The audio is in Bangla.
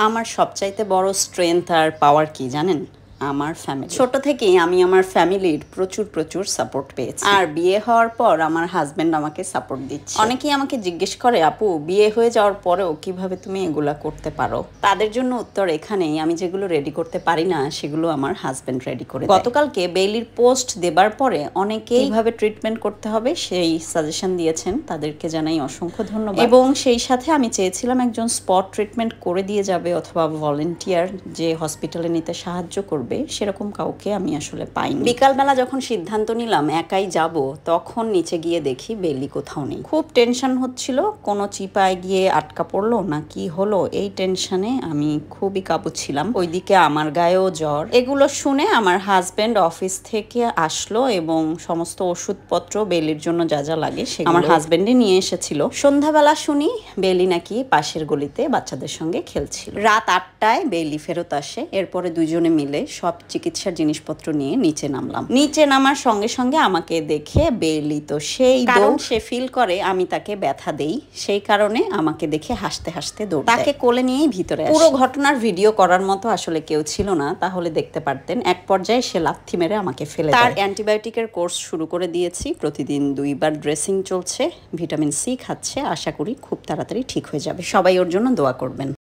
আমার সবচাইতে বড় স্ট্রেংথ আর পাওয়ার কি জানেন? আমার ফ্যামিলি। ছোট থেকেই আমি আমার ফ্যামিলির প্রচুর সাপোর্ট পেয়েছি, আর বিয়ে হওয়ার পর আমার হাজবেন্ড আমাকে সাপোর্ট দিচ্ছে। অনেকেই আমাকে জিজ্ঞেস করে, আপু বিয়ে হয়ে যাওয়ার পরেও কিভাবে তুমি এগুলা করতে পারো? তাদের জন্য উত্তর এখানেই, আমি যেগুলো রেডি করতে পারি না সেগুলো আমার হাজবেন্ড রেডি করে দেয়। গতকালকে বেইলির পোস্ট দেবার পরে অনেকেই কিভাবে ট্রিটমেন্ট করতে হবে সেই সাজেশন দিয়েছেন, তাদেরকে জানাই অসংখ্য ধন্যবাদ। এবং সেই সাথে আমি চেয়েছিলাম একজন স্পট ট্রিটমেন্ট করে দিয়ে যাবে অথবা ভলেন্টিয়ার যে হসপিটালে নিতে সাহায্য করবে, সেরকম কাউকে আমি আসলে পাইনি। বিকালবেলা যখন সিদ্ধান্ত নিলাম একাই যাব, তখন নিচে গিয়ে দেখি বেলি কোথাও নেই। খুব টেনশন হচ্ছিল, কোনো চিপায় গিয়ে আটকা পড়লো না কি হলো, এই টেনশনে আমি খুবই কাঁপুচ্ছিলাম। ওইদিকে আমার গায়েও জ্বর। এগুলো শুনে আমার হাজবেন্ড অফিস থেকে আসলো এবং সমস্ত ওষুধপত্র বেলির জন্য যা যা লাগে সে আমার হাজবেন্ডে নিয়ে এসেছিল। সন্ধ্যাবেলা শুনি বেলি নাকি পাশের গলিতে বাচ্চাদের সঙ্গে খেলছিল। রাত 8টায় বেলি ফেরত আসে। এরপরে দুজনে মিলে সব চিকিৎসার জিনিসপত্র নিয়ে নিচে নামলাম। নিচে নামার সঙ্গে সঙ্গে আমাকে দেখে বেলি তো সেই কারণ সে ফিল করে আমি তাকে ব্যথা দেই, সেই কারণে আমাকে দেখে হাসতে হাসতে দৌড় দেয়। তাকে কোলে নিয়েই ভিতরে আসে। পুরো ঘটনার ভিডিও করার মতো আসলে কেউ ছিল না, তাহলে দেখতে পারতেন। এক পর্যায়ে সে লাথি মেরে আমাকে ফেলে দেয়। তার অ্যান্টিবায়োটিকের কোর্স শুরু করে দিয়েছি, প্রতিদিন 2বার ড্রেসিং চলছে, ভিটামিন সি খাচ্ছে। আশা করি খুব তাড়াতাড়ি ঠিক হয়ে যাবে। সবাই ওর জন্য দোয়া করবেন।